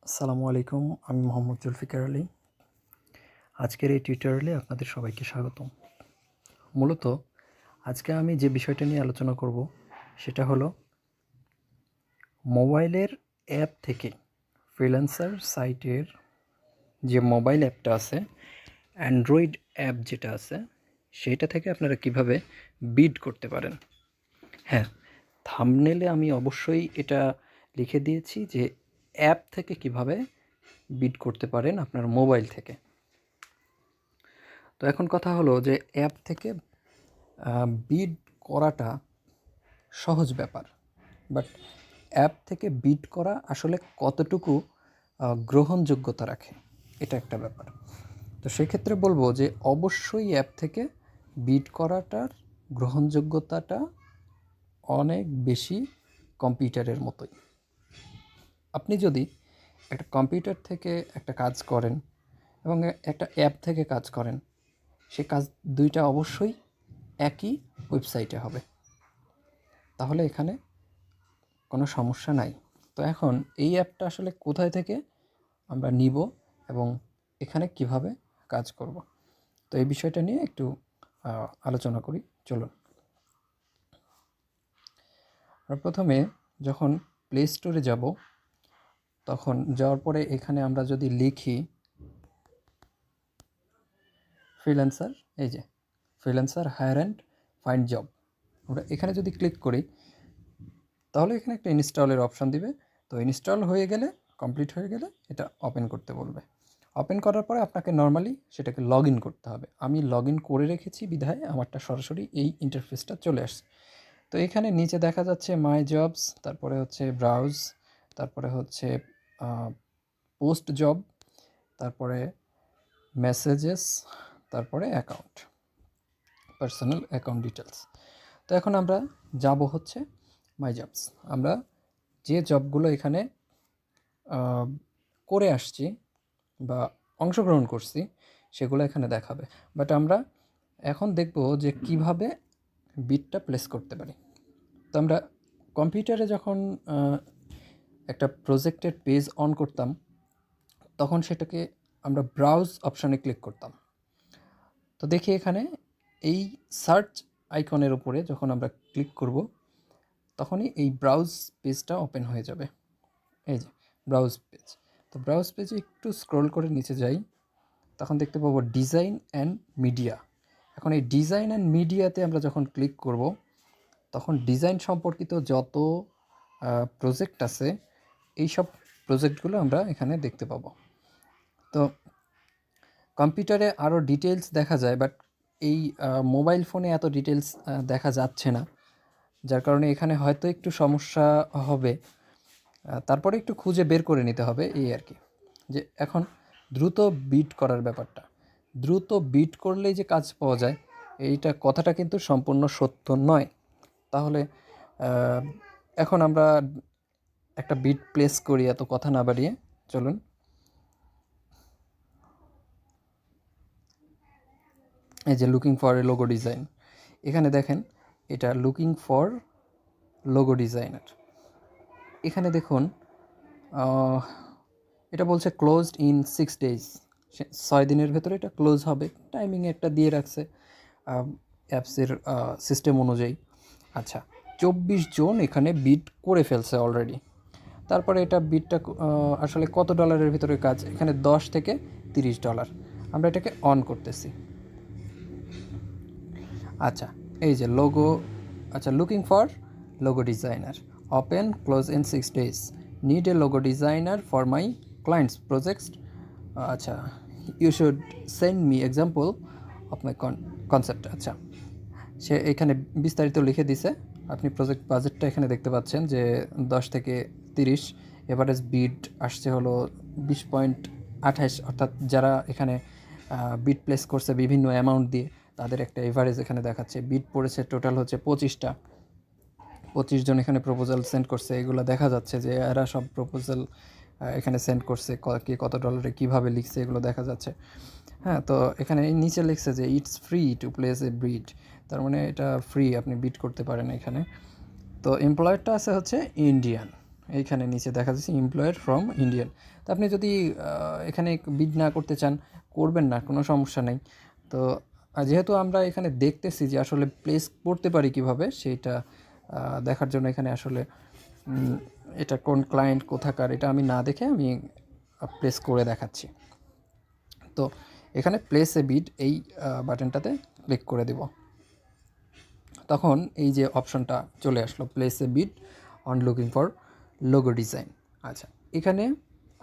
আসসালামু আলাইকুম, আমি মোহাম্মদ জুলফিকার আলী। আজকের এই টিউটোরিয়ালে আপনাদের সবাইকে স্বাগতম। মূলত আজকে আমি যে বিষয়টা নিয়ে আলোচনা করব সেটা হলো মোবাইলের অ্যাপ থেকে ফ্রিল্যান্সার সাইটের যে মোবাইল অ্যাপটা আছে, অ্যান্ড্রয়েড অ্যাপ যেটা আছে, সেইটা থেকে আপনারা কিভাবে বিড করতে পারেন। হ্যাঁ, থাম্বনেলে আমি অবশ্যই এটা লিখে দিয়েছি যে অ্যাপ থেকে কিভাবে বিড করতে পারেন আপনার মোবাইল থেকে। তো এখন কথা হলো যে অ্যাপ থেকে বিড করাটা সহজ ব্যাপার, বাট অ্যাপ থেকে বিড করা আসলে কতটুকু গ্রহণযোগ্যতা রাখে, এটা একটা ব্যাপার। তো সেক্ষেত্রে বলবো যে অবশ্যই অ্যাপ থেকে বিড করাটার গ্রহণযোগ্যতাটা অনেক বেশি কম্পিউটারের মতোই। আপনি যদি একটা কম্পিউটার থেকে একটা কাজ করেন এবং একটা অ্যাপ থেকে কাজ করেন, সে কাজ দুইটা অবশ্যই একই ওয়েবসাইটে হবে, তাহলে এখানে কোনো সমস্যা নাই। তো এখন এই অ্যাপটা আসলে কোথায় থেকে আমরা নিব এবং এখানে কিভাবে কাজ করব, তো এই বিষয়টা নিয়ে একটু আলোচনা করি। চলুন। আমরা প্রথমে যখন প্লে স্টোরে যাব, তখন যাওয়ার পরে এখানে আমরা যদি লিখি ফ্রিল্যান্সার, এই যে freelancer hire and find job, আমরা এখানে যদি ক্লিক করি তাহলে এখানে একটা ইনস্টলের অপশান দিবে। তো ইনস্টল হয়ে গেলে, কমপ্লিট হয়ে গেলে এটা ওপেন করতে বলবে। ওপেন করার পরে আপনাকে নর্মালি সেটাকে লগ ইন করতে হবে। আমি লগ ইন করে রেখেছি বিধায় আমারটা সরাসরি এই ইন্টারফেসটা চলে আসছে। তো এখানে নিচে দেখা যাচ্ছে মাই জবস, তারপরে হচ্ছে ব্রাউজ, তারপরে হচ্ছে পোস্ট জব, তারপরে মেসেজেস, তারপরে অ্যাকাউন্ট, পার্সোনাল অ্যাকাউন্ট ডিটেলস। তো এখন আমরা যাব হচ্ছে মাই জবস। আমরা যে জবগুলো এখানে করে আসছি বা অংশগ্রহণ করছি সেগুলো এখানে দেখাবে। বাট আমরা এখন দেখব যে কিভাবে বিটটা প্লেস করতে পারি। তো আমরা কম্পিউটারে যখন একটা প্রজেক্টের পেজ অন করতাম, তখন সেটাকে আমরা ব্রাউজ অপশানে ক্লিক করতাম। তো দেখি এখানে এই সার্চ আইকনের উপরে যখন আমরা ক্লিক করব, তখনই এই ব্রাউজ পেজটা ওপেন হয়ে যাবে। এই যে ব্রাউজ পেজ। তো ব্রাউজ পেজে একটু স্ক্রল করে নিচে যাই, তখন দেখতে পাবো ডিজাইন অ্যান্ড মিডিয়া। এখন এই ডিজাইন অ্যান্ড মিডিয়াতে আমরা যখন ক্লিক করব, তখন ডিজাইন সম্পর্কিত যত প্রজেক্ট আছে এই সব প্রজেক্টগুলো আমরা এখানে দেখতে পাবো। তো কম্পিউটারে আরও ডিটেলস দেখা যায়, বাট এই মোবাইল ফোনে এত ডিটেলস দেখা যাচ্ছে না, যার কারণে এখানে হয়তো একটু সমস্যা হবে। তারপরে একটু খুঁজে বের করে নিতে হবে এই আর কি। যে এখন দ্রুত বিট করার ব্যাপারটা, দ্রুত বিট করলেই যে কাজ পাওয়া যায় এইটা কথাটা কিন্তু সম্পূর্ণ সত্য নয়। তাহলে এখন আমরা একটা বিট প্লেস করি, এত কথা না বাড়িয়ে চলুন। এই যে looking for a logo design, এখানে দেখেন এটা লুকিং ফর লোগো ডিজাইনার। এখানে দেখুন এটা বলছে ক্লোজড ইন 6 days, 6 দিনের ভেতরে এটা ক্লোজ হবে। টাইমিং একটা দিয়ে রাখছে অ্যাপসের সিস্টেম অনুযায়ী। আচ্ছা, 24 জন এখানে বিট করে ফেলছে অলরেডি। তারপরে এটা বিটটা আসলে কত ডলারের ভিতরে কাজ, এখানে 10 থেকে $30। আমরা এটাকে অন করতেছি। আচ্ছা, এই যে লোগো, আচ্ছা looking for logo designer, open close in 6 days, need a logo designer for my clients projects. আচ্ছা, you should send me example of my concept. আচ্ছা, সে এখানে বিস্তারিত লিখে দিছে। আপনি প্রজেক্ট বাজেটটা এখানে দেখতে পাচ্ছেন যে 10 থেকে 30, এভারেজ বিড আসছে হলো 20.28, অর্থাৎ যারা এখানে বিড প্লেস করছে বিভিন্ন অ্যামাউন্ট দিয়ে তাদের একটা এভারেজ এখানে দেখাচ্ছে। বিড পড়েছে টোটাল হচ্ছে 25টা, 25 জন এখানে প্রপোজাল সেন্ড করছে। এগুলো দেখা যাচ্ছে যে এরা সব প্রপোজাল এখানে সেন্ড করছে, কে কত ডলারে কীভাবে লিখছে এগুলো দেখা যাচ্ছে। হ্যাঁ, তো এখানে নিচে লিখছে যে it's free to place a বিড, তার মানে এটা ফ্রি, আপনি বিড করতে পারেন এখানে। তো এমপ্লয়ারটা আছে হচ্ছে ইন্ডিয়ান। এইখানে নিচে দেখা যাচ্ছে এমপ্লয়ার ফ্রম ইন্ডিয়ান। তো আপনি যদি এখানে বিড না করতে চান, করবেন না, কোনো সমস্যা নেই। তো যেহেতু আমরা এখানে দেখতেছি যে আসলে প্লেস করতে পারি কিভাবে, সেইটা দেখার জন্য এখানে আসলে এটা কোন ক্লায়েন্ট কোথাকার এটা আমি না দেখে আমি প্লেস করে দেখাচ্ছি। তো এখানে প্লেস এ বিড এই বাটনটাতে ক্লিক করে দেব। তখন এই যে অপশনটা চলে আসলো, place a bid on looking for logo design. আচ্ছা, এখানে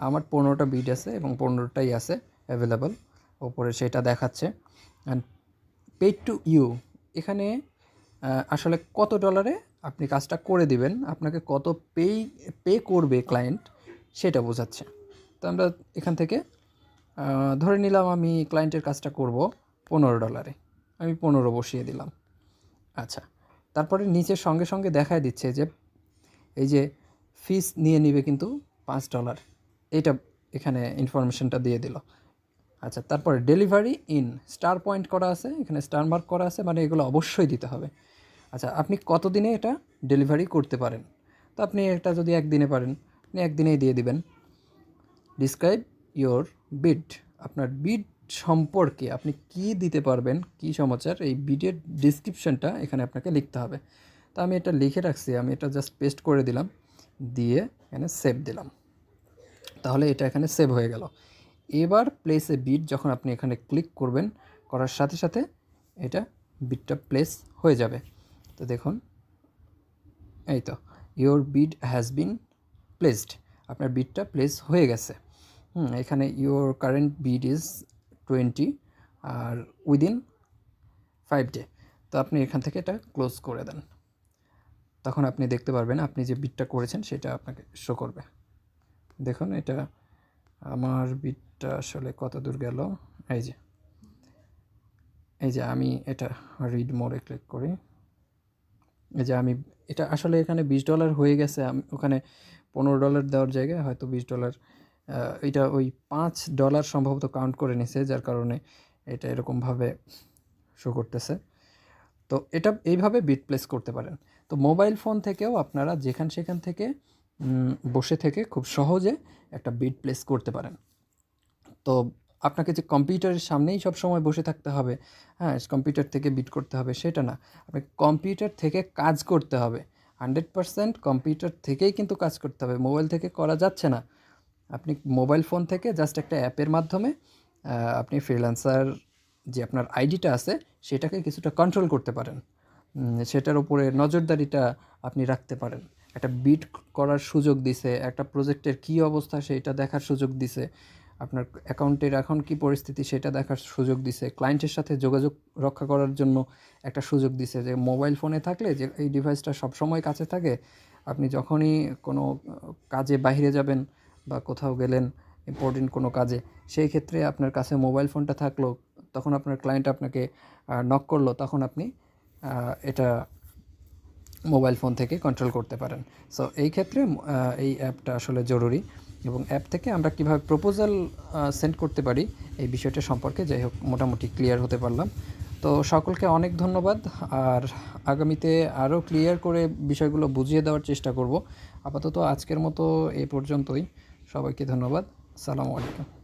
আমার 15টা বিড আছে এবং 15টাই আছে অ্যাভেলেবল, ওপরে সেটা দেখাচ্ছে। অ্যান্ড পেড টু ইউ, এখানে আসলে কত ডলারে আপনি কাজটা করে দিবেন, আপনাকে কত পে করবে ক্লায়েন্ট, সেটা বোঝাচ্ছে। তো আমরা এখান থেকে ধরে নিলাম আমি ক্লায়েন্টের কাজটা করব $15, আমি 15 বসিয়ে দিলাম। আচ্ছা, তারপরে নিচের সঙ্গে সঙ্গে দেখায় দিচ্ছে যে এই যে ফিস নিয়ে নিবে কিন্তু $5, এটা এখানে ইনফরমেশনটা দিয়ে দিল। আচ্ছা, তারপরে ডেলিভারি ইন স্টার পয়েন্ট করা আছে, এখানে স্টার মার্ক করা আছে, মানে এগুলো অবশ্যই দিতে হবে। আচ্ছা, আপনি কত দিনে এটা ডেলিভারি করতে পারেন? তো আপনি এটা যদি একদিনে পারেন, আপনি একদিনেই দিয়ে দিবেন। ডিসক্রাইব ইয়োর বিড, আপনার বিড সম্পর্কে আপনি কি দিতে পারবেন, কি সমাচার, এই বিডের ডিসক্রিপশনটা এখানে আপনাকে লিখতে হবে। তো আমি এটা লিখে রাখছি, আমি এটা জাস্ট পেস্ট করে দিলাম, দিয়ে এখানে সেভ দিলাম। তাহলে এটা এখানে সেভ হয়ে গেল। এবার প্লেস এ বিড যখন আপনি এখানে ক্লিক করবেন, করার সাথে সাথে এটা বিডটা প্লেস হয়ে যাবে। তো দেখুন, এই তো your bid has been placed, আপনার বিডটা প্লেস হয়ে গেছে। এখানে ইয়োর কারেন্ট বিড ইজ 20 আর উইদিন 5 ডে। তো আপনি এখান থেকে এটা ক্লোজ করে দেন, তখন আপনি দেখতে পারবেন আপনি যে বিডটা করেছেন সেটা আপনাকে শো করবে। দেখুন, এটা আমার বিটটা আসলে কত দূর গেল, এই যে আমি এটা রিড মোরে ক্লিক করি, এই যে আমি এটা আসলে এখানে $20 হয়ে গেছে। আমি ওখানে $15 দেওয়ার জায়গায় হয়তো $20, এটা ওই $5 সম্ভবত কাউন্ট করে নিছে, যার কারণে এটা এরকমভাবে শো করতেছে। তো এটা এইভাবে বিট প্লেস করতে পারেন। তো মোবাইল ফোন থেকেও আপনারা সেখান থেকে বসে থেকে খুব সহজে একটা বিট প্লেস করতে পারেন। তো আপনাকে যে কম্পিউটারের সামনেই সব সময় বসে থাকতে হবে, হ্যাঁ, কম্পিউটার থেকে বিট করতে হবে সেটা না, আপনি কম্পিউটার থেকে কাজ করতে হবে। 100% কম্পিউটার থেকেই কিন্তু কাজ করতে হবে, মোবাইল থেকে করা যাচ্ছে না। আপনি মোবাইল ফোন থেকে জাস্ট একটা অ্যাপের মাধ্যমে আপনি ফ্রিল্যান্সার যে আপনার আইডিটা আছে সেটাকে কিছুটা কন্ট্রোল করতে পারেন, সেটার উপরে নজরদারিটা আপনি রাখতে পারেন। একটা বিট করার সুযোগ দিছে, একটা প্রজেক্টের কী অবস্থা সেটা দেখার সুযোগ দিছে, আপনার অ্যাকাউন্টের এখন কী পরিস্থিতি সেটা দেখার সুযোগ দিছে, ক্লায়েন্টের সাথে যোগাযোগ রক্ষা করার জন্য একটা সুযোগ দিছে, যে মোবাইল ফোনে থাকলে যে এই ডিভাইসটা সবসময় কাছে থাকে, আপনি যখনই কোনো কাজে বাইরে যাবেন বা কোথাও গেলেন ইম্পর্টেন্ট কোনো কাজে, সেই ক্ষেত্রে আপনার কাছে মোবাইল ফোনটা থাকলো, তখন আপনার ক্লায়েন্ট আপনাকে নক করলো, তখন আপনি এটা মোবাইল ফোন থেকে কন্ট্রোল করতে পারেন। সো এই ক্ষেত্রে এই অ্যাপটা আসলে জরুরি, এবং অ্যাপ থেকে আমরা কীভাবে প্রপোজাল সেন্ড করতে পারি এই বিষয়টা সম্পর্কে যাই হোক মোটামুটি ক্লিয়ার হতে পারলাম। তো সকলকে অনেক ধন্যবাদ, আর আগামীতে আরও ক্লিয়ার করে বিষয়গুলো বুঝিয়ে দেওয়ার চেষ্টা করব। আপাতত আজকের মতো এই পর্যন্তই, সবাইকে ধন্যবাদ, আসসালামু আলাইকুম।